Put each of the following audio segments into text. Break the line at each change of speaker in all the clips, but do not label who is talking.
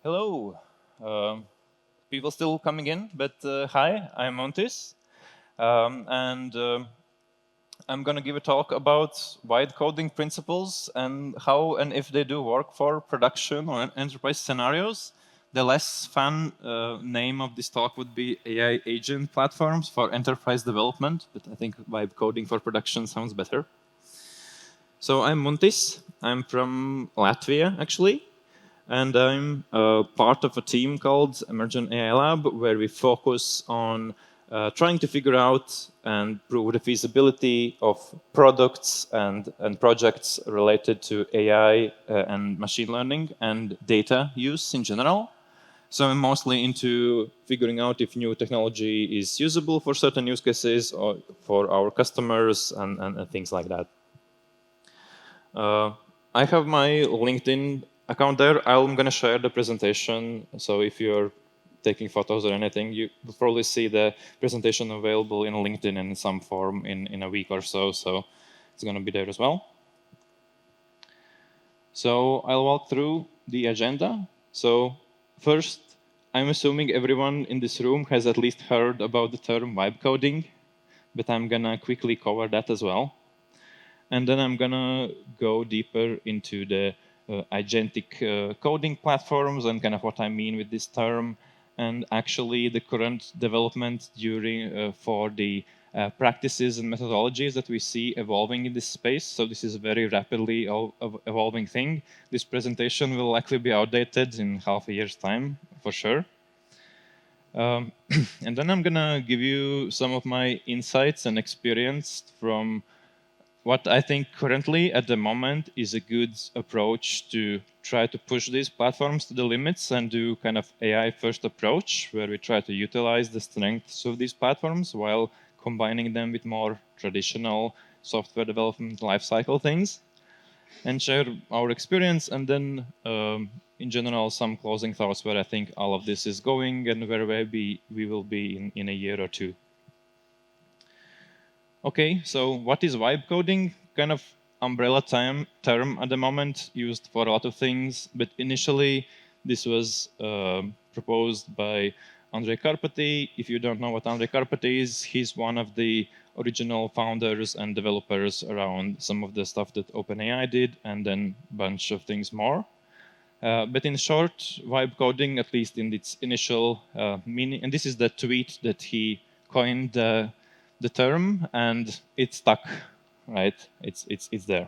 Hello. People still coming in, but hi, I'm Muntis. And I'm going to give a talk about wide coding principles and how and if they do work for production or enterprise scenarios. The less fun name of this talk would be AI agent platforms for enterprise development, but I think vibe coding for production sounds better. So I'm Muntis. I'm from Latvia, actually. And I'm part of a team called Emergent AI Lab, where we focus on trying to figure out and prove the feasibility of products and projects related to AI and machine learning and data use in general. So I'm mostly into figuring out if new technology is usable for certain use cases or for our customers and things like that. I have my LinkedIn account there. I'm going to share the presentation. So if you're taking photos or anything, you will probably see the presentation available in LinkedIn in some form in a week or so. So it's going to be there as well. So I'll walk through the agenda. So first, I'm assuming everyone in this room has at least heard about the term vibe coding, but I'm going to quickly cover that as well. And then I'm going to go deeper into the agentic coding platforms and kind of what I mean with this term, and actually the current development during for the practices and methodologies that we see evolving in this space. So this is a very rapidly evolving thing. This presentation will likely be outdated in half a year's time, for sure. And then I'm going to give you some of my insights and experience from what I think currently at the moment is a good approach to try to push these platforms to the limits and do kind of AI first approach where we try to utilize the strengths of these platforms while combining them with more traditional software development lifecycle things and share our experience. And then in general, some closing thoughts where I think all of this is going and where we will be in a year or two. Okay, so what is vibe coding? Kind of umbrella term at the moment, used for a lot of things, but initially this was proposed by Andrej Karpathy. If you don't know what Andrej Karpathy is, he's one of the original founders and developers around some of the stuff that OpenAI did, and then a bunch of things more. But in short, vibe coding, at least in its initial meaning, and this is the tweet that he coined the term, and it's stuck, right? It's there.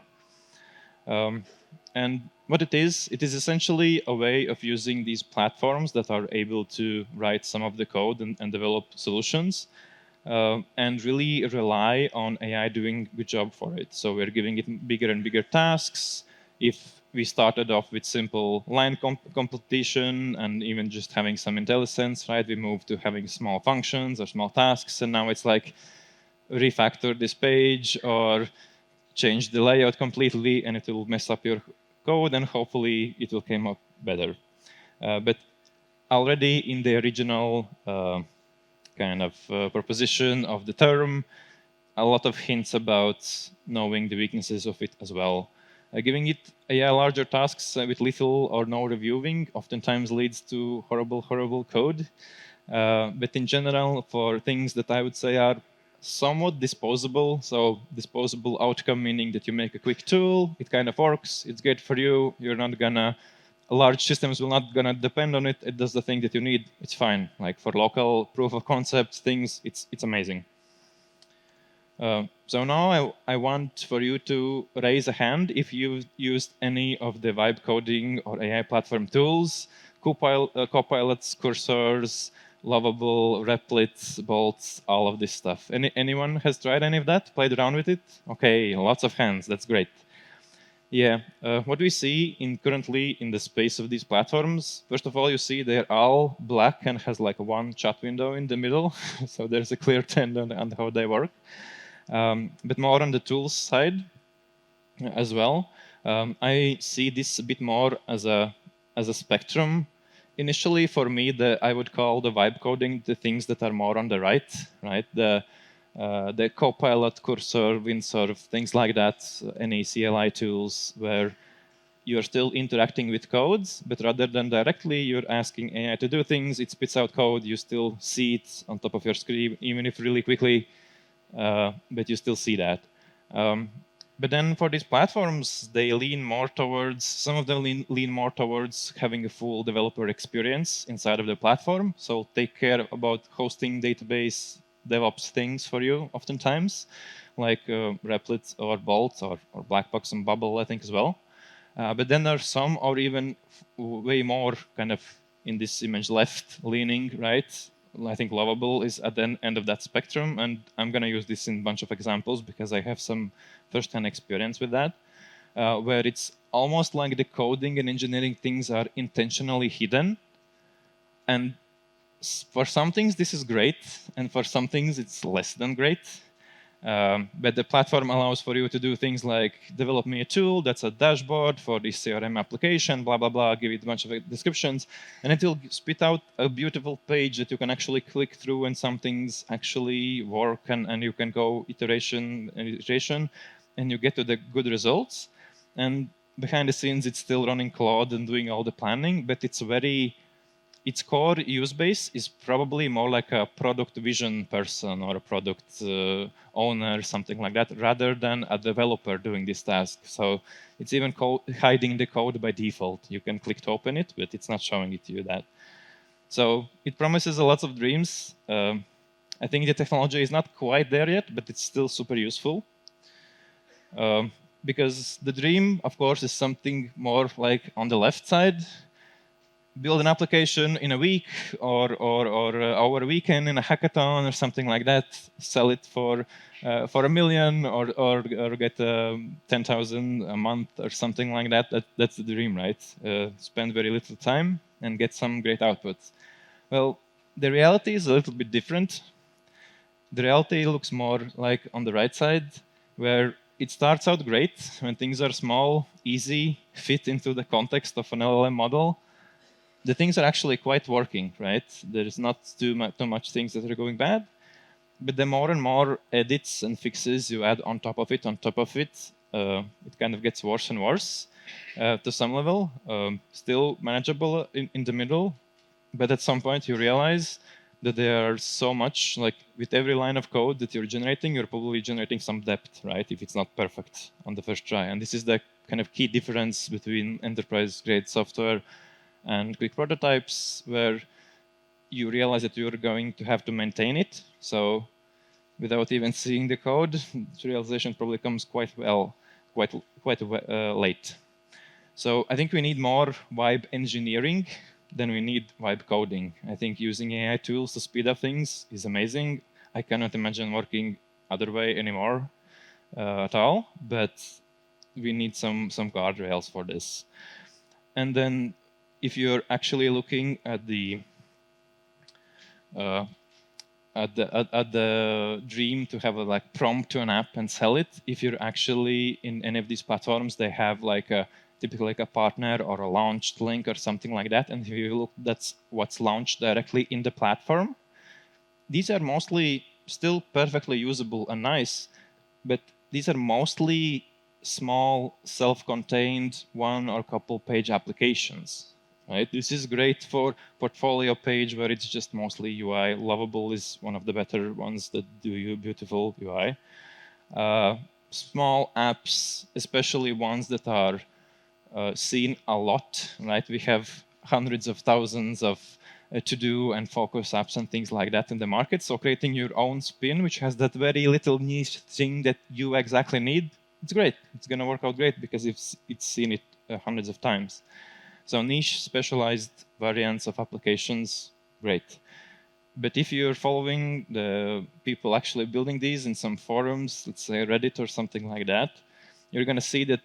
And what it is essentially a way of using these platforms that are able to write some of the code and develop solutions, and really rely on AI doing a good job for it. So we're giving it bigger and bigger tasks. If we started off with simple line completion and even just having some IntelliSense, right? We moved to having small functions or small tasks, and now it's like refactor this page or change the layout completely, and it will mess up your code, and hopefully it will come up better. But already in the original kind of proposition of the term, a lot of hints about knowing the weaknesses of it as well. Giving it AI larger tasks with little or no reviewing oftentimes leads to horrible code. But in general, for things that I would say are somewhat disposable, so disposable outcome meaning that you make a quick tool, it kind of works, it's good for you, you're not gonna, large systems will not gonna depend on it, it does the thing that you need, it's fine. Like for local proof of concept things, it's amazing. So now I want for you to raise a hand if you've used any of the vibe coding or AI platform tools, copilots, cursors, Lovable, Replits, Bolts, all of this stuff. Anyone has tried any of that? Played around with it? Okay, lots of hands. That's great. Yeah, what we see currently in the space of these platforms, first of all, you see they're all black and has like one chat window in the middle. So there's a clear trend on how they work. But more on the tools side as well. I see this a bit more as a spectrum. Initially, for me, I would call the vibe coding the things that are more on the right? The Copilot, Cursor, Windsurf, things like that, any CLI tools where you're still interacting with codes, but rather than directly, you're asking AI to do things. It spits out code. You still see it on top of your screen, even if really quickly, but you still see that. But then for these platforms, they lean more towards, some of them lean more towards having a full developer experience inside of the platform. So take care about hosting database DevOps things for you oftentimes, like Replit or Bolt or Blackbox and Bubble, I think, as well. But then there are some, or even way more kind of in this image left leaning, right? I think Lovable is at the end of that spectrum, and I'm going to use this in a bunch of examples because I have some first-hand experience with that, where it's almost like the coding and engineering things are intentionally hidden. And for some things, this is great, and for some things, it's less than great. But the platform allows for you to do things like develop me a tool that's a dashboard for this CRM application, blah, blah, blah, give it a bunch of descriptions, and it will spit out a beautiful page that you can actually click through and some things actually work, and you can go iteration, and you get to the good results. And behind the scenes, it's still running Claude and doing all the planning, but its core use base is probably more like a product vision person or a product owner, something like that, rather than a developer doing this task. So it's even hiding the code by default. You can click to open it, but it's not showing it to you that. So it promises a lot of dreams. I think the technology is not quite there yet, but it's still super useful. Because the dream, of course, is something more like on the left side. Build an application in a week or over a weekend in a hackathon or something like that. Sell it for $1 million or get 10,000 a month or something like that. That's the dream, right? Spend very little time and get some great outputs. Well, the reality is a little bit different. The reality looks more like on the right side, where it starts out great when things are small, easy, fit into the context of an LLM model. The things are actually quite working, right? There's not too much things that are going bad, but the more and more edits and fixes you add on top of it, it kind of gets worse and worse to some level. Still manageable in the middle, but at some point you realize that there are so much, like with every line of code that you're probably generating some depth, right? If it's not perfect on the first try. And this is the kind of key difference between enterprise-grade software and quick prototypes, where you realize that you're going to have to maintain it. So without even seeing the code, the realization probably comes quite late. So I think we need more vibe engineering than we need vibe coding. I think using AI tools to speed up things is amazing. I cannot imagine working other way anymore at all, but we need some guardrails for this. And then if you're actually looking at the dream to have a like prompt to an app and sell it, if you're actually in any of these platforms, they have like typically like a partner or a launched link or something like that. And if you look, that's what's launched directly in the platform. These are mostly still perfectly usable and nice, but these are mostly small, self-contained one or couple page applications. Right? This is great for portfolio page where it's just mostly UI. Lovable is one of the better ones that do beautiful UI. Small apps, especially ones that are seen a lot, right? We have hundreds of thousands of to-do and focus apps and things like that in the market. So creating your own spin, which has that very little niche thing that you exactly need, it's great. It's going to work out great because it's seen it hundreds of times. So niche specialized variants of applications, great. But if you're following the people actually building these in some forums, let's say Reddit or something like that, you're going to see that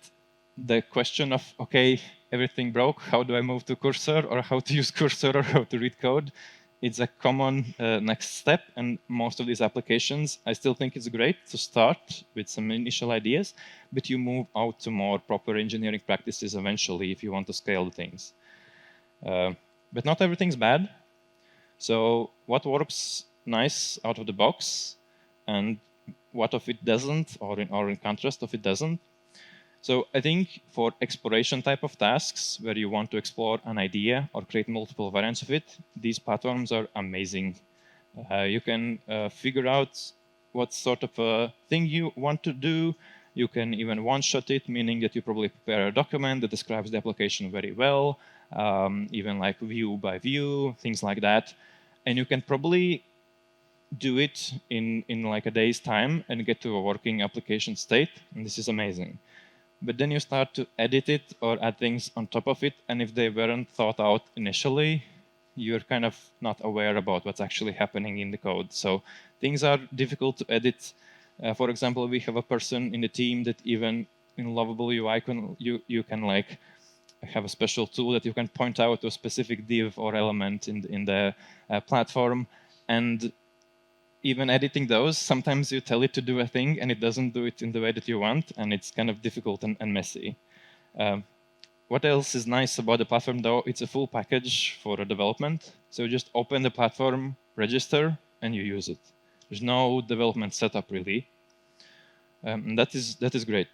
the question of, okay, everything broke, how do I move to Cursor, or how to use Cursor, or how to read code? It's a common next step, and most of these applications, I still think it's great to start with some initial ideas, but you move out to more proper engineering practices eventually if you want to scale the things. But not everything's bad. So what works nice out of the box, and what of it doesn't, or in contrast of it doesn't? So I think for exploration type of tasks, where you want to explore an idea or create multiple variants of it, these platforms are amazing. You can figure out what sort of a thing you want to do. You can even one-shot it, meaning that you probably prepare a document that describes the application very well, even like view by view, things like that. And you can probably do it in like a day's time and get to a working application state. And this is amazing. But then you start to edit it or add things on top of it. And if they weren't thought out initially, you're kind of not aware about what's actually happening in the code. So things are difficult to edit. For example, we have a person in the team that even in Lovable UI, you can like have a special tool that you can point out to a specific div or element in the platform. And even editing those, sometimes you tell it to do a thing and it doesn't do it in the way that you want, and it's kind of difficult and messy. What else is nice about the platform, though? It's a full package for development. So you just open the platform, register, and you use it. There's no development setup, really. And that is great.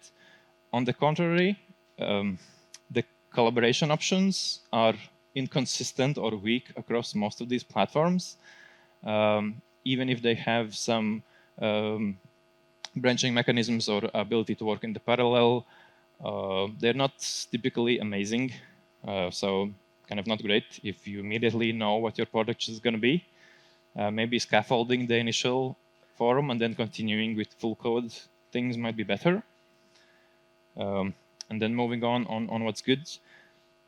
On the contrary, the collaboration options are inconsistent or weak across most of these platforms. Even if they have some branching mechanisms or ability to work in the parallel, they're not typically amazing. So kind of not great if you immediately know what your product is going to be. Maybe scaffolding the initial form and then continuing with full code things might be better. And then moving on what's good.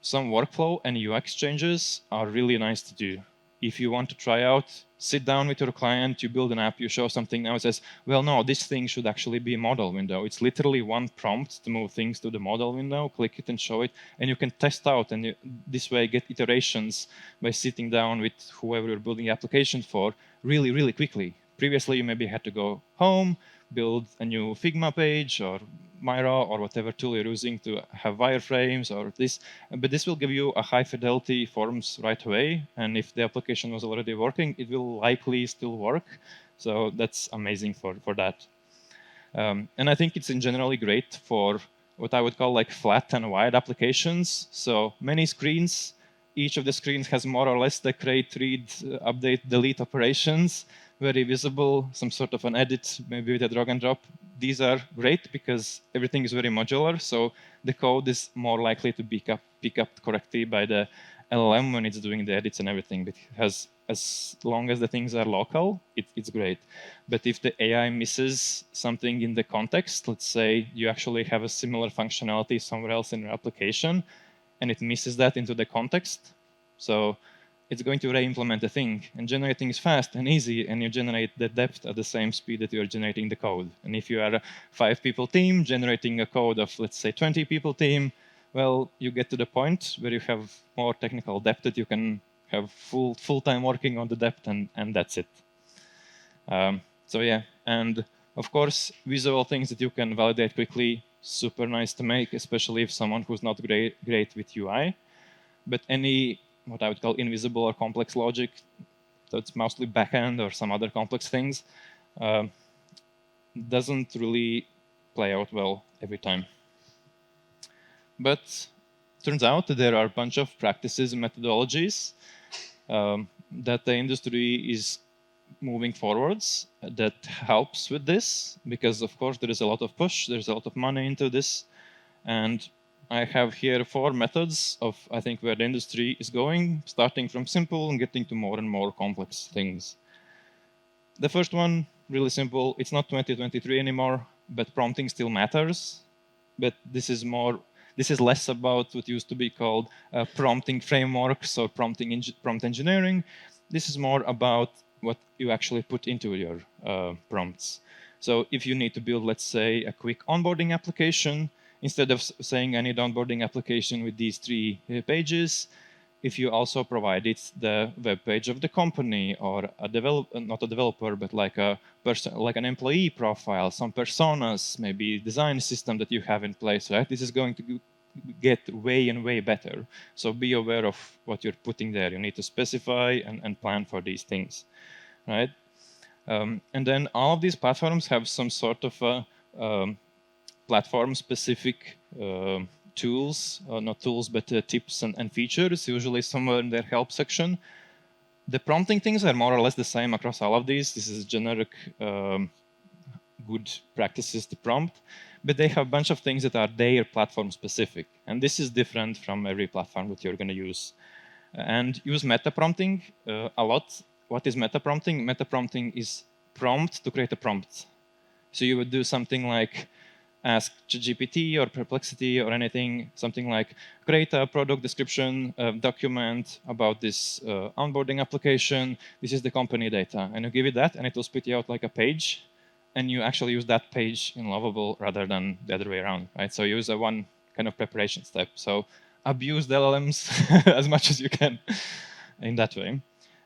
Some workflow and UX changes are really nice to do. If you want to try out, sit down with your client, you build an app, you show something, now it says, well, no, this thing should actually be a model window. It's literally one prompt to move things to the model window, click it and show it, and you can test out and this way get iterations by sitting down with whoever you're building the application for really, really quickly. Previously, you maybe had to go home, build a new Figma page or Mira or whatever tool you're using to have wireframes or this, but this will give you a high fidelity forms right away. And if the application was already working, it will likely still work. So that's amazing for that. And I think it's in generally great for what I would call like flat and wide applications. So many screens, each of the screens has more or less the create, read, update, delete operations, very visible, some sort of an edit, maybe with a drag and drop. These are great because everything is very modular, so the code is more likely to pick up correctly by the LLM when it's doing the edits and everything. But as long as the things are local, it's great. But if the AI misses something in the context, let's say you actually have a similar functionality somewhere else in your application, and it misses that into the context, so it's going to re-implement the thing. And generating is fast and easy, and you generate the depth at the same speed that you're generating the code. And if you are a 5-people team generating a code of, let's say, 20-people team, well, you get to the point where you have more technical depth that you can have full-time working on the depth, and that's it. So yeah, and of course, visual things that you can validate quickly, super nice to make, especially if someone who's not great with UI. But any what I would call invisible or complex logic, so it's mostly backend or some other complex things, doesn't really play out well every time. But turns out that there are a bunch of practices and methodologies that the industry is moving forwards that helps with this, because of course there is a lot of push, there's a lot of money into this, and I have here 4 methods of, I think, where the industry is going, starting from simple and getting to more and more complex things. The first one, really simple. It's not 2023 anymore, but prompting still matters. But this is less about what used to be called prompting frameworks or prompt engineering. This is more about what you actually put into your prompts. So if you need to build, let's say, a quick onboarding application, instead of saying I need onboarding application with these 3 pages, if you also provide it the web page of the company or not a developer, but like a person, like an employee profile, some personas, maybe design system that you have in place, right? This is going to get way and way better. So be aware of what you're putting there. You need to specify and plan for these things, right? And then all of these platforms have some sort of a platform-specific tools, not tools, but tips and features, usually somewhere in their help section. The prompting things are more or less the same across all of these. This is generic good practices to prompt, but they have a bunch of things that are their platform specific. And this is different from every platform that you're going to use. And use meta prompting a lot. What is meta prompting? Meta prompting is prompt to create a prompt. So you would do something like ask GPT or Perplexity or anything, something like create a product description document about this onboarding application. This is the company data. And you give it that, and it will spit you out like a page. And you actually use that page in Lovable rather than the other way around, right? So use a one kind of preparation step. So abuse the LLMs as much as you can in that way.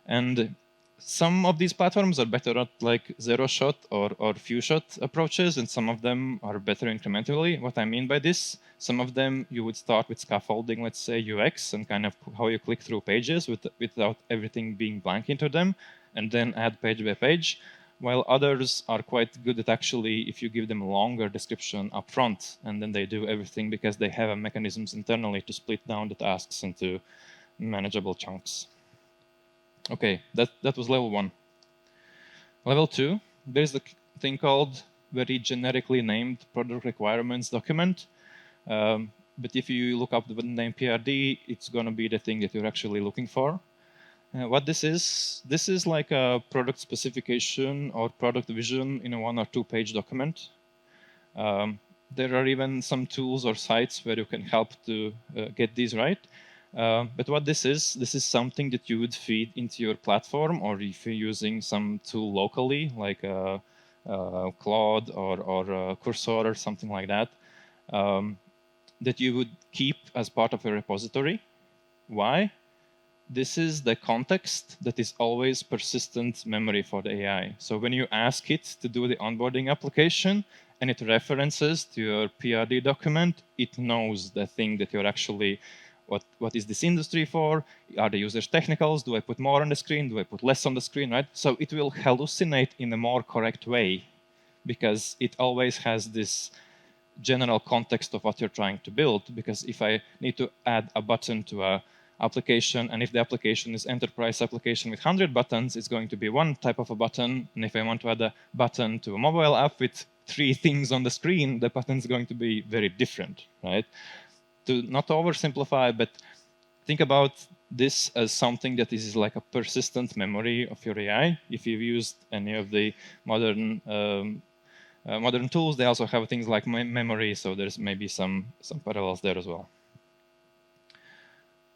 And some of these platforms are better at like zero-shot or few-shot approaches, and some of them are better incrementally. What I mean by this, some of them you would start with scaffolding, let's say UX, and kind of how you click through pages without everything being blank into them, and then add page by page. While others are quite good at actually, if you give them a longer description up front, and then they do everything because they have mechanisms internally to split down the tasks into manageable chunks. Okay, that was level 1. Level 2, there's the thing called very generically named product requirements document. But if you look up the name PRD, it's going to be the thing that you're actually looking for. What this is like a product specification or product vision in a 1 or 2 page document. There are even some tools or sites where you can help to get these right. But what this is something that you would feed into your platform, or if you're using some tool locally, like Claude or Cursor or something like that, that you would keep as part of a repository. Why? This is the context that is always persistent memory for the AI. So when you ask it to do the onboarding application and it references to your PRD document, it knows the thing that you're actually, what is this industry for? Are the users technicals? Do I put more on the screen? Do I put less on the screen, right? So it will hallucinate in a more correct way because it always has this general context of what you're trying to build. Because if I need to add a button to a application, and if the application is enterprise application with 100 buttons, it's going to be one type of a button. And if I want to add a button to a mobile app with 3 things on the screen, the button is going to be very different, right? To not oversimplify, but think about this as something that is like a persistent memory of your AI. If you've used any of the modern tools, they also have things like memory, so there's maybe some parallels there as well.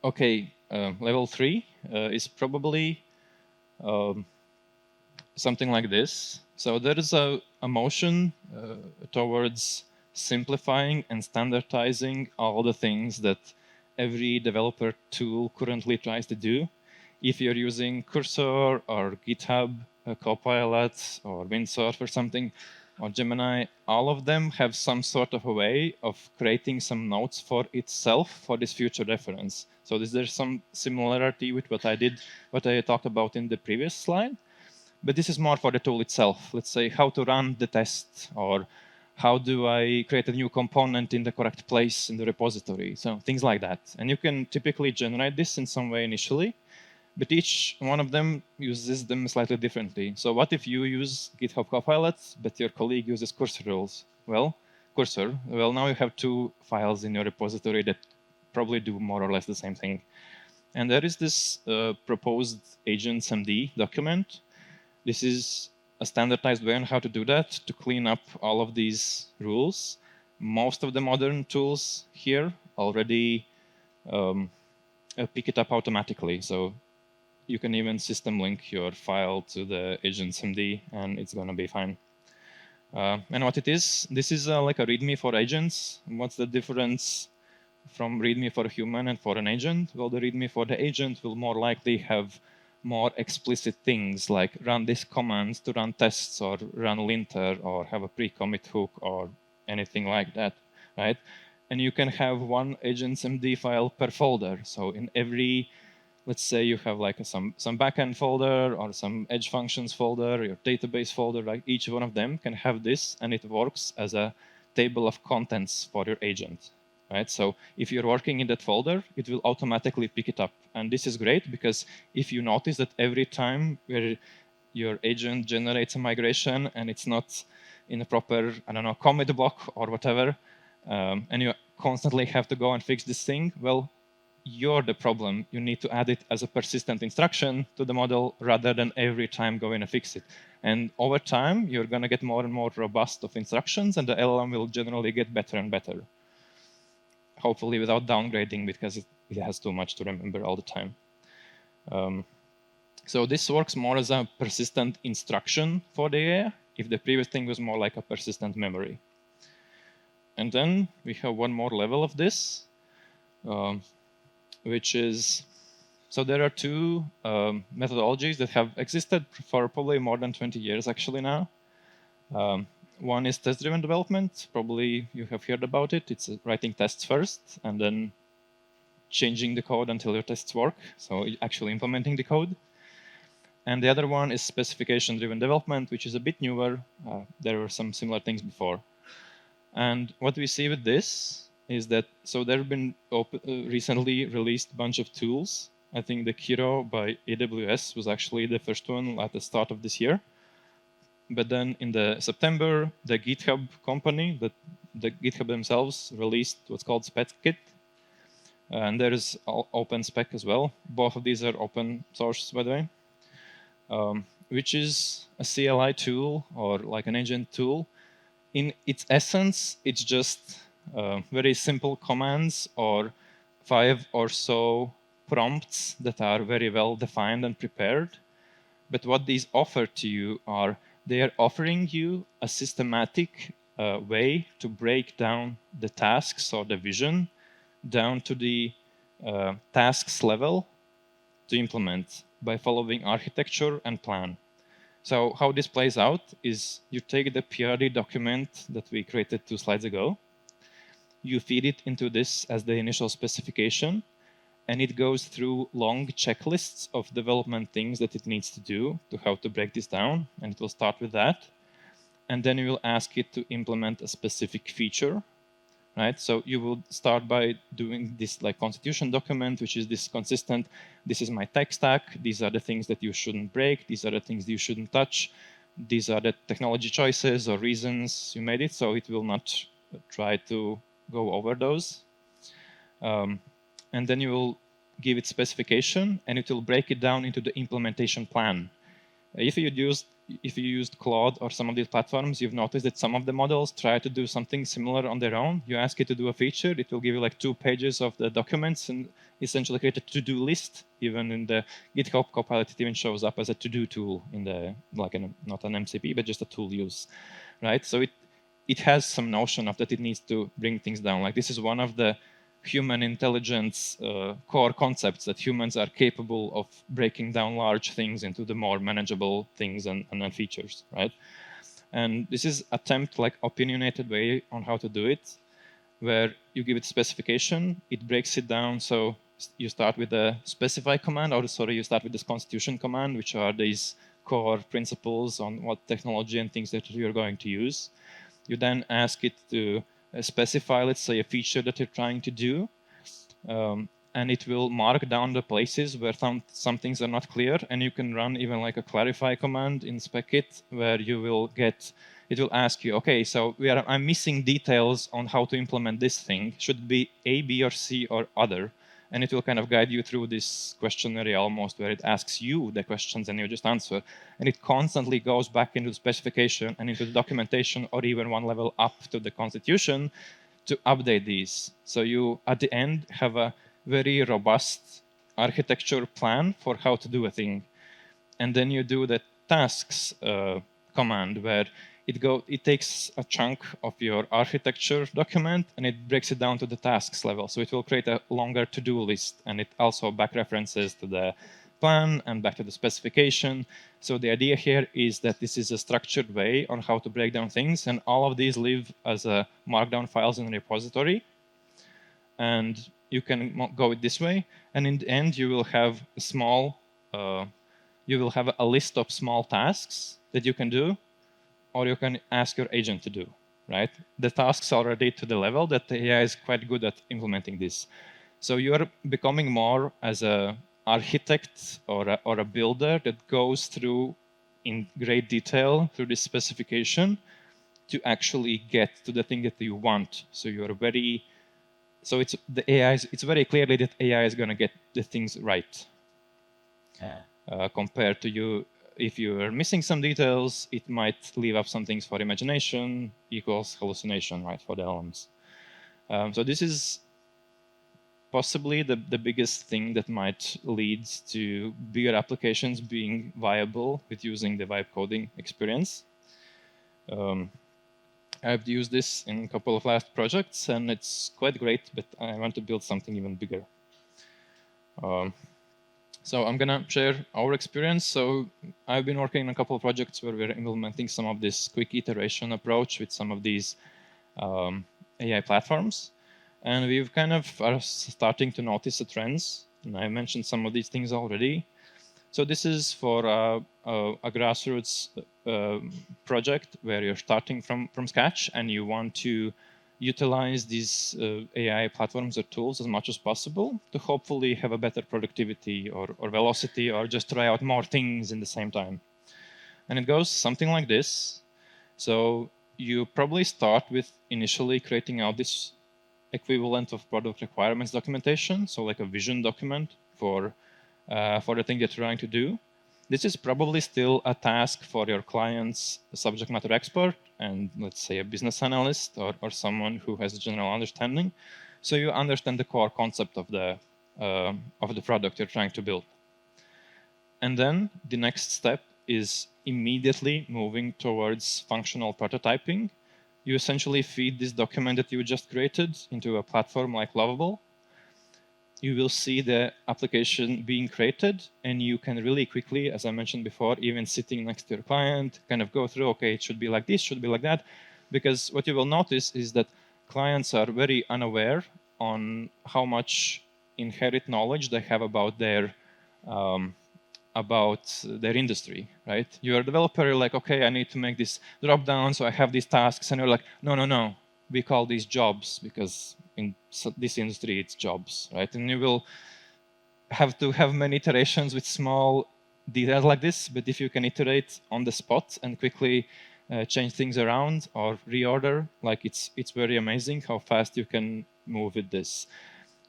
Okay, level 3 is probably something like this. So there is a motion towards simplifying and standardizing all the things that every developer tool currently tries to do. If you're using Cursor or GitHub, Copilot or Windsurf or something, or Gemini, all of them have some sort of a way of creating some notes for itself for this future reference. So there's some similarity with what I talked about in the previous slide. But this is more for the tool itself. Let's say how to run the test, or how do I create a new component in the correct place in the repository? So things like that. And you can typically generate this in some way initially, but each one of them uses them slightly differently. So what if you use GitHub Copilot, but your colleague uses Cursor rules? Well, now you have 2 files in your repository that probably do more or less the same thing. And there is this proposed agentsmd document. This is a standardized way on how to do that, to clean up all of these rules. Most of the modern tools here already pick it up automatically. So you can even system link your file to the agentsmd, and it's going to be fine. And what it is, this is like a README for agents. What's the difference from README for a human and for an agent? Well, the README for the agent will more likely have more explicit things like run this command to run tests, or run linter, or have a pre-commit hook, or anything like that, right? And you can have one agentsmd file per folder. So in every, let's say you have like some backend folder or some edge functions folder, your database folder, right? Each one of them can have this, and it works as a table of contents for your agent, right? So if you're working in that folder, it will automatically pick it up. And this is great because if you notice that every time where your agent generates a migration and it's not in a proper, I don't know, commit block or whatever, and you constantly have to go and fix this thing, well, you're the problem. You need to add it as a persistent instruction to the model rather than every time go in and fix it. And over time, you're going to get more and more robust of instructions, and the LLM will generally get better and better. Hopefully without downgrading, because it has too much to remember all the time. So this works more as a persistent instruction for the AI, if the previous thing was more like a persistent memory. And then we have one more level of this, which is, so there are two methodologies that have existed for probably more than 20 years actually now. One is test-driven development. Probably you have heard about it. It's writing tests first and then changing the code until your tests work, so actually implementing the code. And the other one is specification-driven development, which is a bit newer. There were some similar things before. And what we see with this is that, so there have been recently released a bunch of tools. I think the Kiro by AWS was actually the first one at the start of this year. But then in the September, the GitHub company, the GitHub themselves released what's called SpecKit. And there is OpenSpec as well. Both of these are open source, by the way. Which is a CLI tool or like an agent tool. In its essence, it's just very simple commands or 5 or so prompts that are very well defined and prepared. But what these offer to you are, they are offering you a systematic way to break down the tasks or the vision down to the tasks level to implement by following architecture and plan. So how this plays out is you take the PRD document that we created 2 slides ago, you feed it into this as the initial specification, and it goes through long checklists of development things that it needs to do to how to break this down, and it will start with that. And then you will ask it to implement a specific feature, right? So you will start by doing this like constitution document, which is this consistent, this is my tech stack, these are the things that you shouldn't break, these are the things you shouldn't touch, these are the technology choices or reasons you made it, so it will not try to go over those. And then you will give it specification, and it will break it down into the implementation plan. If you used Claude or some of these platforms, you've noticed that some of the models try to do something similar on their own. You ask it to do a feature, it will give you like 2 pages of the documents and essentially create a to-do list. Even in the GitHub Copilot, it even shows up as a to-do tool in the, like not an MCP, but just a tool use, right? So it has some notion of that it needs to bring things down. Like this is one of the human intelligence core concepts, that humans are capable of breaking down large things into the more manageable things and features, right? And this is attempt like opinionated way on how to do it, where you give it specification, it breaks it down. So you start with the specify command, or sorry, you start with this constitution command, which are these core principles on what technology and things that you're going to use. You then ask it to specify, let's say, a feature that you're trying to do, and it will mark down the places where some things are not clear, and you can run even like a clarify command in SpecKit, where you will get, it will ask you, okay, so I'm missing details on how to implement this thing. Should it be A, B, or C, or other? And it will kind of guide you through this questionnaire almost, where it asks you the questions and you just answer. And it constantly goes back into the specification and into the documentation, or even one level up to the constitution to update these. So you, at the end, have a very robust architecture plan for how to do a thing. And then you do the tasks command, where it takes a chunk of your architecture document and it breaks it down to the tasks level. So it will create a longer to-do list, and it also back references to the plan and back to the specification. So the idea here is that this is a structured way on how to break down things, and all of these live as markdown files in a repository. And you can go it this way, and in the end you will have a list of small tasks that you can do, or you can ask your agent to do. right? The tasks are already to the level that the AI is quite good at implementing this. So you are becoming more as a architect or a builder that goes through in great detail through this specification to actually get to the thing that you want. So you're very, so it's the AI. It's very clearly that AI is going to get the things right compared to you. If you are missing some details, it might leave up some things for imagination equals hallucination, right, for the LLMs. So this is possibly the biggest thing that might lead to bigger applications being viable with using the vibe coding experience. I've used this in a couple of last projects, and it's quite great, but I want to build something even bigger. So I'm going to share our experience. So I've been working on a couple of projects where we're implementing some of this quick iteration approach with some of these AI platforms. And we've kind of are starting to notice the trends. And I mentioned some of these things already. So this is for a grassroots project where you're starting from scratch and you want to utilize these AI platforms or tools as much as possible to hopefully have a better productivity or velocity or just try out more things in the same time. And it goes something like this. So you probably start with initially creating out this equivalent of product requirements documentation, so like a vision document for the thing that you're trying to do. This is probably still a task for your client's subject matter expert and let's say a business analyst or someone who has a general understanding. So you understand the core concept of the product you're trying to build. And then the next step is immediately moving towards functional prototyping. You essentially feed this document that you just created into a platform like Lovable. You will see the application being created, and you can really quickly, as I mentioned before, even sitting next to your client, kind of go through, okay, it should be like this, should be like that. Because what you will notice is that clients are very unaware on how much inherent knowledge they have about their industry, right? You're a developer, you're like, okay, I need to make this drop down, so I have these tasks, and you're like, no, we call these jobs because in this industry it's jobs, right? And you will have to have many iterations with small details like this, but if you can iterate on the spot and quickly change things around or reorder, like it's very amazing how fast you can move with this.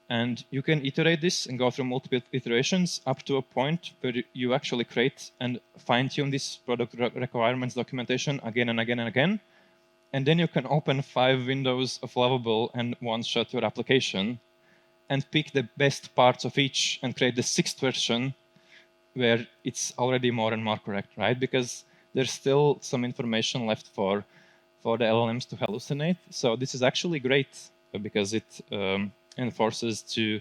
And you can iterate this and go through multiple iterations up to a point where you actually create and fine-tune this product requirements documentation again and again and again. And then you can open 5 windows of Lovable and one-shot your application and pick the best parts of each and create the 6th version where it's already more and more correct, right? Because there's still some information left for the LLMs to hallucinate. So this is actually great because it enforces to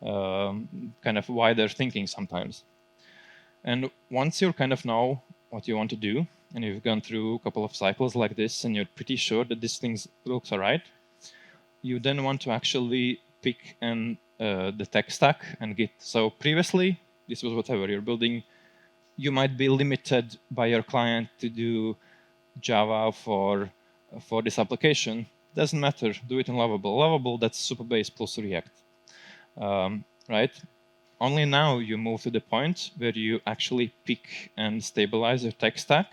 kind of wider thinking sometimes. And once you kind of know what you want to do, and you've gone through a couple of cycles like this, and you're pretty sure that this thing looks all right, you then want to actually pick the tech stack and Git. So previously, this was whatever you're building. You might be limited by your client to do Java for this application. Doesn't matter. Do it in Lovable. Lovable, that's Supabase plus React, right? Only now you move to the point where you actually pick and stabilize your tech stack,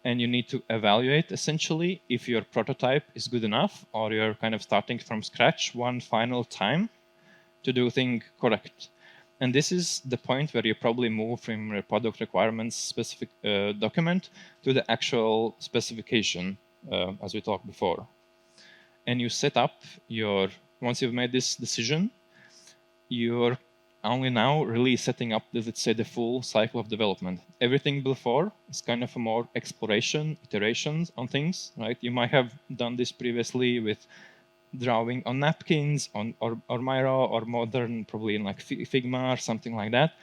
and you need to evaluate essentially if your prototype is good enough or you're kind of starting from scratch one final time to do things correct. And this is the point where you probably move from your product requirements specific document to the actual specification, as we talked before. And you set up once you've made this decision, you're only now really setting up, let's say, the full cycle of development. Everything before is kind of a more exploration, iterations on things, right? You might have done this previously with drawing on napkins or Miro or modern, probably in like Figma or something like that,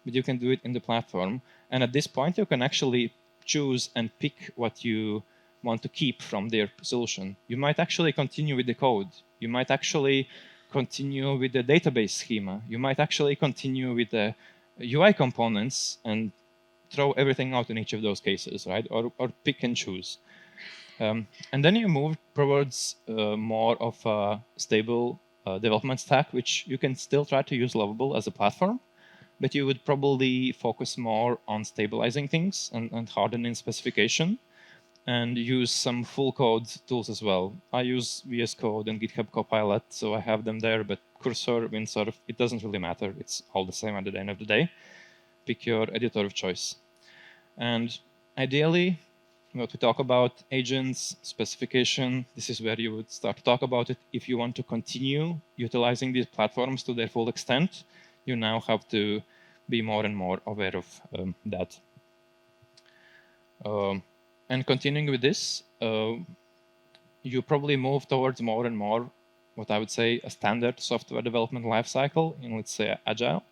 but you can do it in the platform. And at this point, you can actually choose and pick what you want to keep from their solution. You might actually continue with the code. You might actually continue with the database schema. You might actually continue with the UI components and throw everything out in each of those cases, right? Or pick and choose. And then you move towards more of a stable development stack, which you can still try to use Lovable as a platform, but you would probably focus more on stabilizing things and hardening specification, and use some full code tools as well. I use VS Code and GitHub Copilot, so I have them there, but Cursor, Windsor, it doesn't really matter. It's all the same at the end of the day. Pick your editor of choice. And ideally, what we talk about, agents, specification, this is where you would start to talk about it. If you want to continue utilizing these platforms to their full extent, you now have to be more and more aware of that. And continuing with this, you probably move towards more and more what I would say a standard software development lifecycle in, let's say, Agile.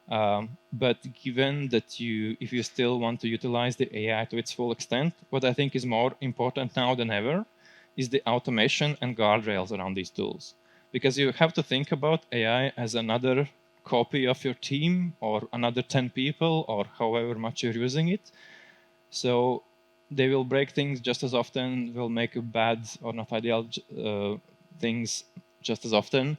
But given that if you still want to utilize the AI to its full extent, what I think is more important now than ever is the automation and guardrails around these tools. Because you have to think about AI as another copy of your team or another 10 people or however much you're using it. So they will break things just as often, will make bad or not ideal things just as often.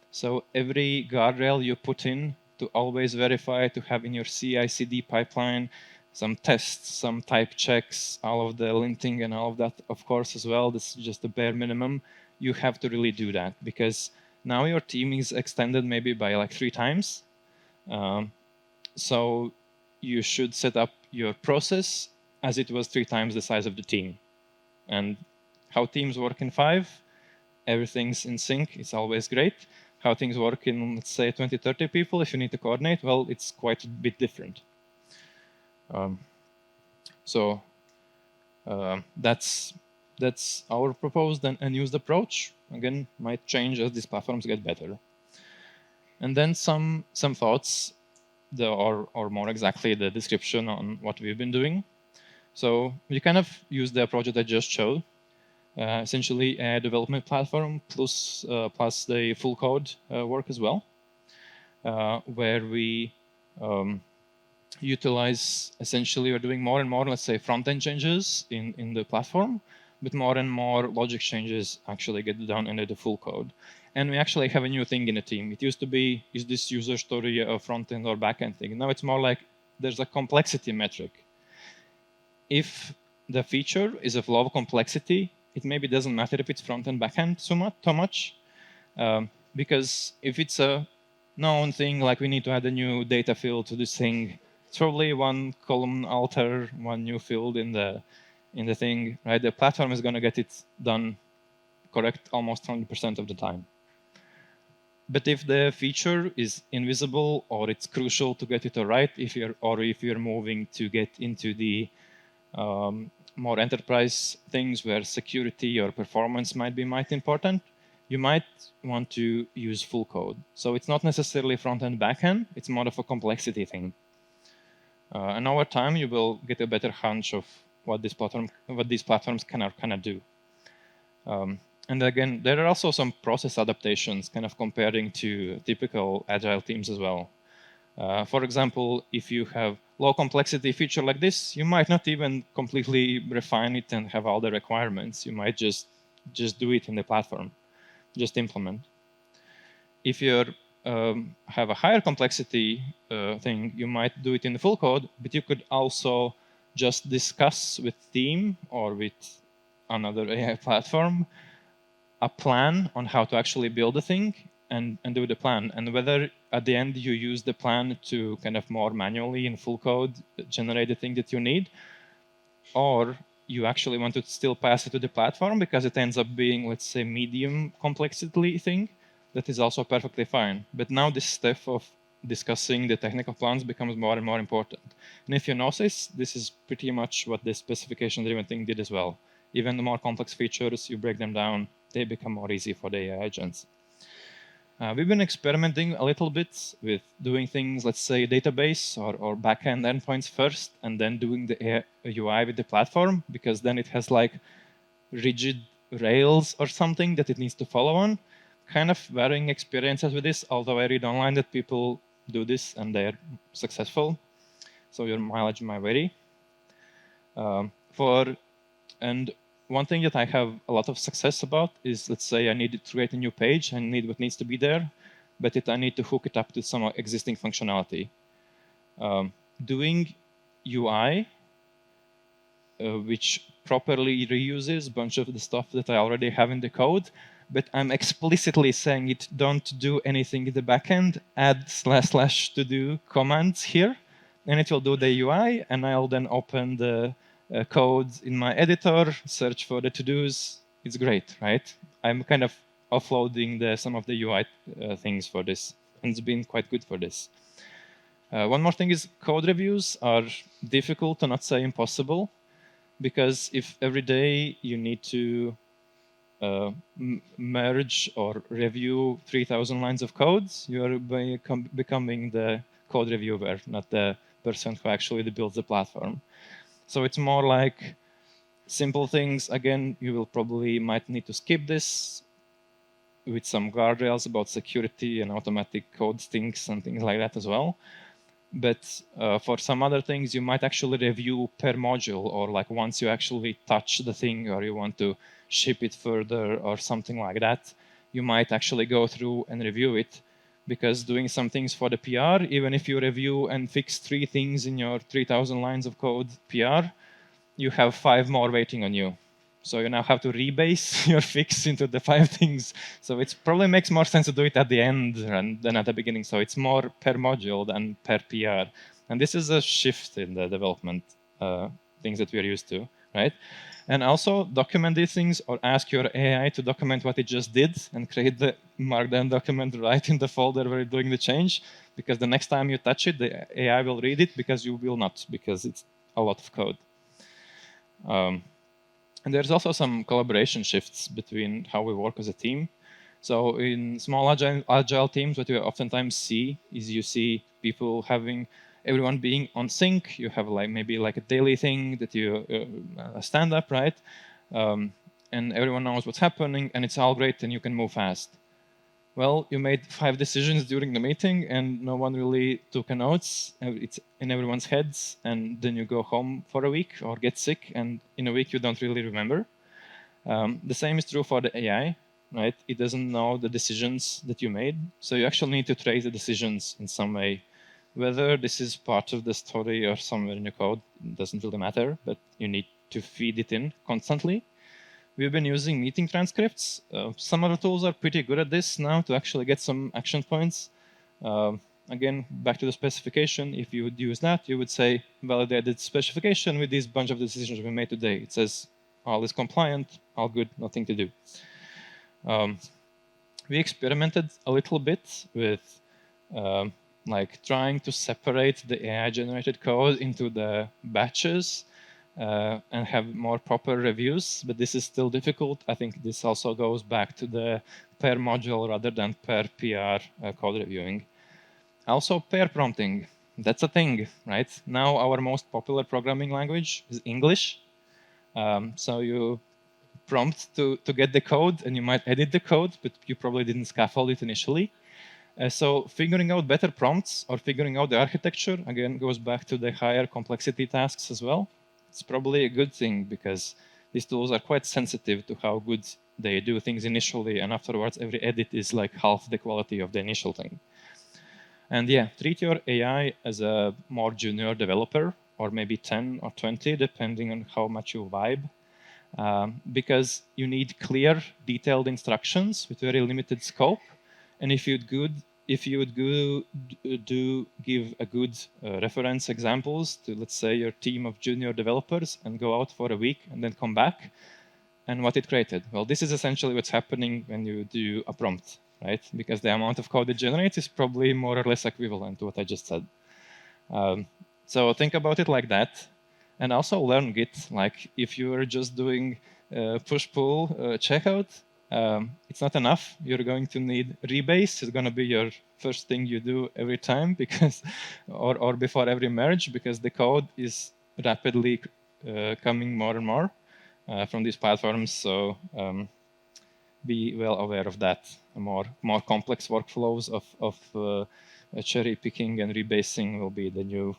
So every guardrail you put in to always verify, to have in your CI/CD pipeline, some tests, some type checks, all of the linting and all of that, of course, as well. This is just the bare minimum. You have to really do that because now your team is extended maybe by like 3 times. So you should set up your process as it was 3 times the size of the team. And how teams work in 5, everything's in sync. It's always great. How things work in, let's say, 20, 30 people, if you need to coordinate, well, it's quite a bit different. That's our proposed and used approach. Again, might change as these platforms get better. And then some thoughts, or more exactly the description on what we've been doing. So you kind of use the approach that I just showed. Essentially a development platform plus the full code work as well, where we utilize, essentially we're doing more and more, let's say, front-end changes in the platform, but more and more logic changes actually get done into the full code. And we actually have a new thing in the team. It used to be, is this user story a front-end or back-end thing? Now it's more like there's a complexity metric. If the feature is of low complexity, it maybe doesn't matter if it's front and back end too much, because if it's a known thing, like we need to add a new data field to this thing, it's probably 1 column alter, 1 new field in the thing, right? The platform is going to get it done correct almost 100% of the time. But if the feature is invisible or it's crucial to get it right, if you're moving to get into the more enterprise things where security or performance might be important, you might want to use full code. So it's not necessarily front end, back end. It's more of a complexity thing. And over time, you will get a better hunch of what these platforms can do. And again, there are also some process adaptations, kind of comparing to typical Agile teams as well. For example, if you have low complexity feature like this, you might not even completely refine it and have all the requirements. You might just do it in the platform, just implement. If you have a higher complexity thing, you might do it in the full code, but you could also just discuss with team or with another AI platform a plan on how to actually build the thing and do the plan. And whether at the end you use the plan to kind of more manually in full code generate the thing that you need, or you actually want to still pass it to the platform because it ends up being, let's say, medium complexity thing, that is also perfectly fine. But now this step of discussing the technical plans becomes more and more important. And if you notice, this is pretty much what the specification-driven thing did as well. Even the more complex features, you break them down, they become more easy for the AI agents. We've been experimenting a little bit with doing things, let's say, database or backend endpoints first, and then doing the UI with the platform, because then it has like rigid rails or something that it needs to follow on. Kind of varying experiences with this, although I read online that people do this and they're successful. So your mileage might vary. And one thing that I have a lot of success about is, let's say I need to create a new page and need what needs to be there, but I need to hook it up to some existing functionality. Doing UI, which properly reuses a bunch of the stuff that I already have in the code, but I'm explicitly saying it don't do anything in the backend, add / to do commands here, and it will do the UI, and I'll then open the code in my editor, search for the to-dos. It's great, right? I'm kind of offloading some of the UI things for this, and it's been quite good for this. One more thing is code reviews are difficult to not say impossible, because if every day you need to merge or review 3,000 lines of code, you are becoming the code reviewer, not the person who actually builds the platform. So it's more like simple things. Again, you will probably might need to skip this with some guardrails about security and automatic code stinks and things like that as well. But for some other things, you might actually review per module, or like once you actually touch the thing or you want to ship it further or something like that, you might actually go through and review it. Because doing some things for the PR, even if you review and fix 3 things in your 3,000 lines of code PR, you have 5 more waiting on you. So you now have to rebase your fix into the 5 things. So it probably makes more sense to do it at the end than at the beginning. So it's more per module than per PR. And this is a shift in the development things that we're used to, right? And also document these things, or ask your AI to document what it just did and create the markdown document right in the folder where you're doing the change. Because the next time you touch it, the AI will read it, because you will not, because it's a lot of code. And there's also some collaboration shifts between how we work as a team. So in small agile teams, what you oftentimes see is you see people having everyone being on sync. You have maybe a daily thing that you stand up, right? And everyone knows what's happening, and it's all great, and you can move fast. Well, you made 5 decisions during the meeting, and no one really took notes. It's in everyone's heads, and then you go home for a week or get sick, and in a week you don't really remember. The same is true for the AI, right? It doesn't know the decisions that you made, so you actually need to trace the decisions in some way. Whether this is part of the story or somewhere in your code, doesn't really matter, but you need to feed it in constantly. We've been using meeting transcripts. Some of the tools are pretty good at this now to actually get some action points. Again, back to the specification, if you would use that, you would say, validate the specification with this bunch of decisions we made today. It says, all is compliant, all good, nothing to do. We experimented a little bit with trying to separate the AI-generated code into the batches and have more proper reviews, but this is still difficult. I think this also goes back to the per module rather than per PR code reviewing. Also, pair prompting. That's a thing, right? Now our most popular programming language is English. So you prompt to get the code, and you might edit the code, but you probably didn't scaffold it initially. So figuring out better prompts or figuring out the architecture, again, goes back to the higher complexity tasks as well. It's probably a good thing, because these tools are quite sensitive to how good they do things initially, and afterwards every edit is like half the quality of the initial thing. And yeah, treat your AI as a more junior developer, or maybe 10 or 20, depending on how much you vibe. Because you need clear, detailed instructions with very limited scope. And if you would give a good reference examples to, let's say, your team of junior developers, and go out for a week and then come back, and what it created. Well, this is essentially what's happening when you do a prompt, right? Because the amount of code it generates is probably more or less equivalent to what I just said. So think about it like that. And also learn Git. Like, if you're just doing push-pull checkout, it's not enough. You're going to need rebase. It's going to be your first thing you do every time, because, or before every merge, because the code is rapidly coming more and more from these platforms. So be well aware of that. More complex workflows of cherry picking and rebasing will be the new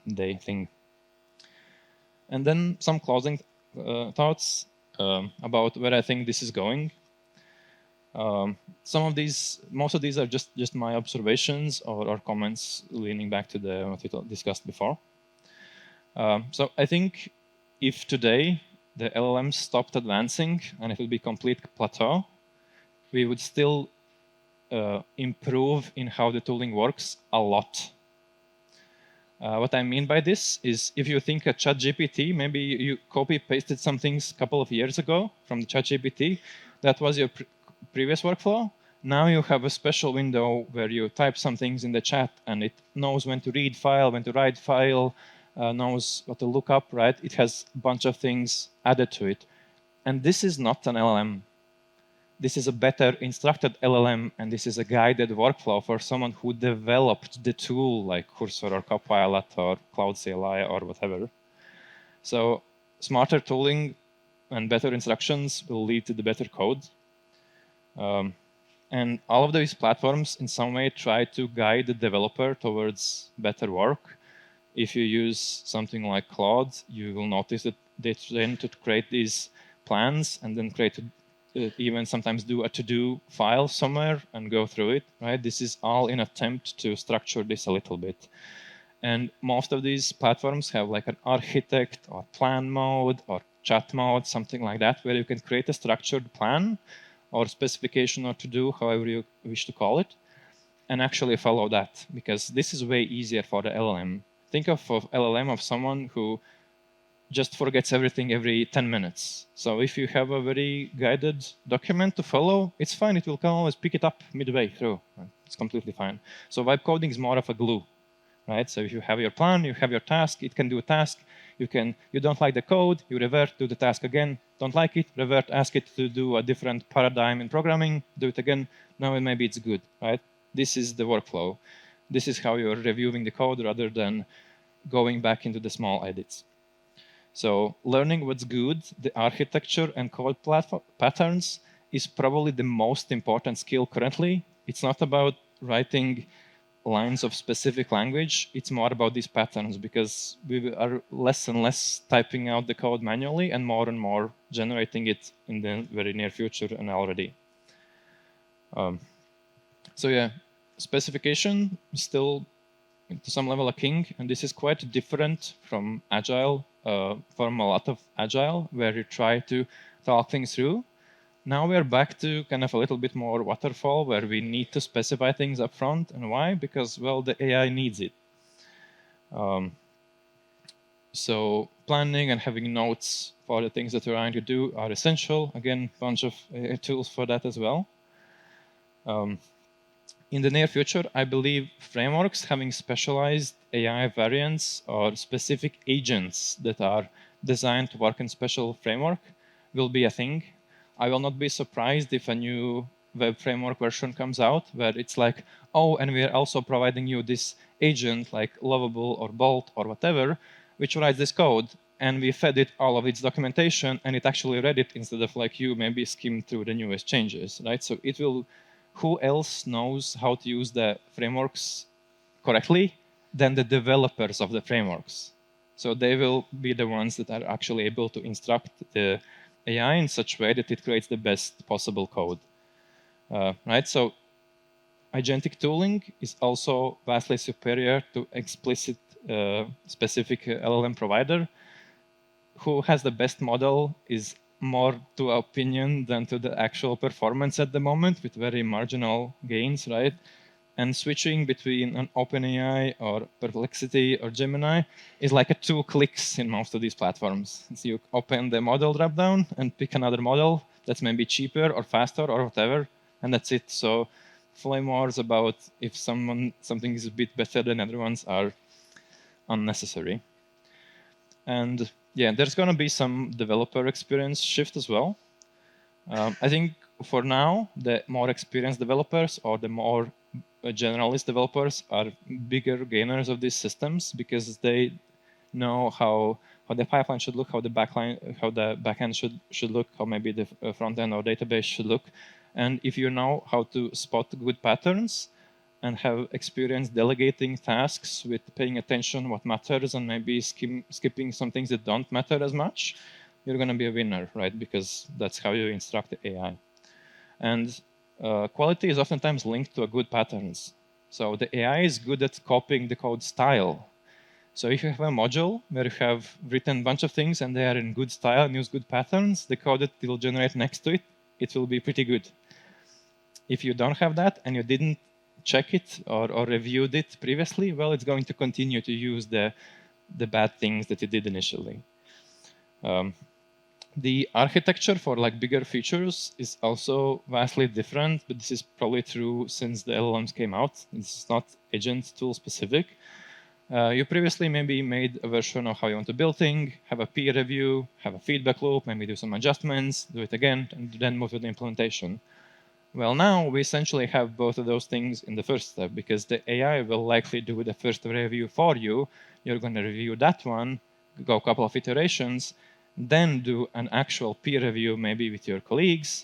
day thing. And then some closing thoughts. about where I think this is going. Most of these are just my observations or comments leaning back to what we discussed before. So I think if today the LLMs stopped advancing and it would be complete plateau, we would still improve in how the tooling works a lot. What I mean by this is if you think a ChatGPT, maybe you copy-pasted some things a couple of years ago from the ChatGPT, that was your previous workflow. Now you have a special window where you type some things in the chat and it knows when to read file, when to write file, knows what to look up, right? It has a bunch of things added to it. And this is not an LLM. This is a better instructed LLM, and this is a guided workflow for someone who developed the tool like Cursor or Copilot or Cloud CLI or whatever. So smarter tooling and better instructions will lead to the better code. And all of these platforms in some way try to guide the developer towards better work. If you use something like Claude, you will notice that they tend to create these plans and then even sometimes do a to-do file somewhere and go through it, right? This is all in attempt to structure this a little bit. And most of these platforms have like an architect or plan mode or chat mode, something like that, where you can create a structured plan or specification or to-do, however you wish to call it, and actually follow that, because this is way easier for the LLM. Think of LLM of someone who just forgets everything every 10 minutes. So if you have a very guided document to follow, it's fine. It will always pick it up midway through. It's completely fine. So vibe coding is more of a glue, right? So if you have your plan, you have your task, it can do a task. You don't like the code, you revert, do the task again. Don't like it, revert, ask it to do a different paradigm in programming, do it again. Now maybe it's good, right? This is the workflow. This is how you're reviewing the code rather than going back into the small edits. So learning what's good, the architecture and code patterns is probably the most important skill currently. It's not about writing lines of specific language. It's more about these patterns, because we are less and less typing out the code manually and more generating it in the very near future and already. So yeah, specification is still to some level a king, and this is quite different from Agile. From a lot of Agile, where you try to talk things through. Now we're back to kind of a little bit more waterfall, where we need to specify things up front. And why? Because, well, the AI needs it. So planning and having notes for the things that you're trying to do are essential. Again, a bunch of tools for that as well. In the near future, I believe frameworks having specialized AI variants or specific agents that are designed to work in special framework will be a thing. I will not be surprised if a new web framework version comes out where it's like, oh, and we are also providing you this agent like Lovable or Bolt or whatever, which writes this code, and we fed it all of its documentation, and it actually read it instead of like you maybe skimmed through the newest changes, right? So it will. Who else knows how to use the frameworks correctly than the developers of the frameworks? So they will be the ones that are actually able to instruct the AI in such a way that it creates the best possible code, right? So agentic tooling is also vastly superior to explicit specific LLM provider. Who has the best model is more to opinion than to the actual performance at the moment, with very marginal gains, right? And switching between an OpenAI or Perplexity or Gemini is like 2 clicks in most of these platforms. So you open the model dropdown and pick another model that's maybe cheaper or faster or whatever, and that's it. So flame wars about if something is a bit better than other ones are unnecessary. And yeah, there's going to be some developer experience shift as well. I think for now, the more experienced developers or the more generalist developers are bigger gainers of these systems, because they know how the pipeline should look, how the backend should look, how maybe the front end or database should look. And if you know how to spot good patterns and have experience delegating tasks with paying attention what matters and maybe skipping some things that don't matter as much, you're going to be a winner, right? Because that's how you instruct the AI. And quality is oftentimes linked to good patterns. So the AI is good at copying the code style. So if you have a module where you have written a bunch of things and they are in good style and use good patterns, the code that it will generate next to it, it will be pretty good. If you don't have that and you didn't check it or reviewed it previously, well, it's going to continue to use the bad things that it did initially. The architecture for like bigger features is also vastly different, but this is probably true since the LLMs came out. It's not agent tool specific. You previously maybe made a version of how you want to build things, have a peer review, have a feedback loop, maybe do some adjustments, do it again, and then move to the implementation. Well, now we essentially have both of those things in the first step because the AI will likely do the first review for you. You're going to review that one, go a couple of iterations, then do an actual peer review maybe with your colleagues,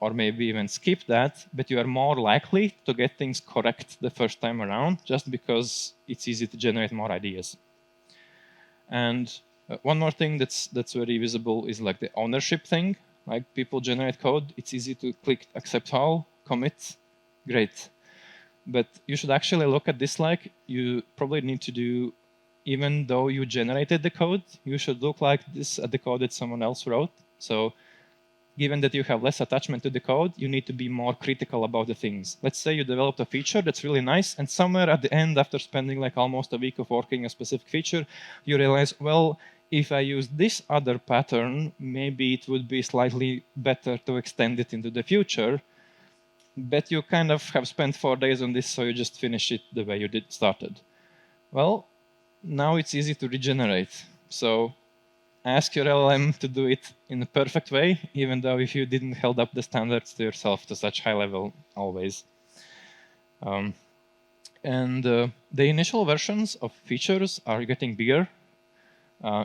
or maybe even skip that, but you are more likely to get things correct the first time around just because it's easy to generate more ideas. And one more thing that's very visible is like the ownership thing. Like people generate code, it's easy to click accept all, commit, great. But you should actually look at this like you probably need to do, even though you generated the code, you should look like this at the code that someone else wrote. So given that you have less attachment to the code, you need to be more critical about the things. Let's say you developed a feature that's really nice, and somewhere at the end, after spending like almost a week of working a specific feature, you realize, well, if I use this other pattern, maybe it would be slightly better to extend it into the future. But you kind of have spent 4 days on this, so you just finish it the way you did started. Well, now it's easy to regenerate. So ask your LLM to do it in a perfect way, even though if you didn't held up the standards to yourself to such high level always. The initial versions of features are getting bigger.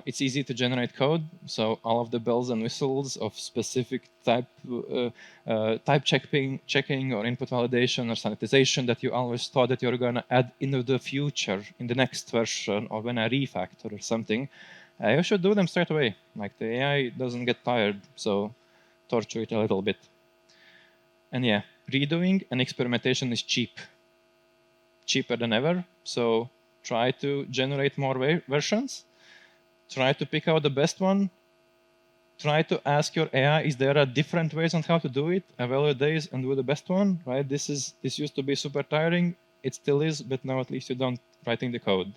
It's easy to generate code, so all of the bells and whistles of specific type checking or input validation or sanitization that you always thought that you're going to add into the future in the next version or when I refactor or something, you should do them straight away. Like the AI doesn't get tired, so torture it a little bit. And yeah, redoing and experimentation is cheaper than ever. So try to generate more versions. Try to pick out the best one. Try to ask your AI, is there a different ways on how to do it? Evaluate these and do the best one, right? This used to be super tiring. It still is, but now at least you don't writing the code.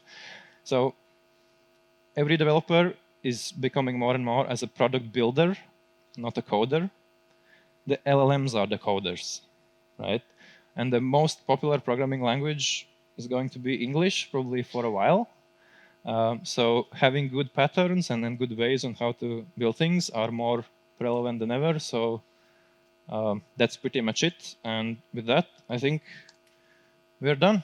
So every developer is becoming more and more as a product builder, not a coder. The LLMs are the coders, right? And the most popular programming language is going to be English, probably for a while. So having good patterns and then good ways on how to build things are more relevant than ever. So that's pretty much it. And with that, I think we're done.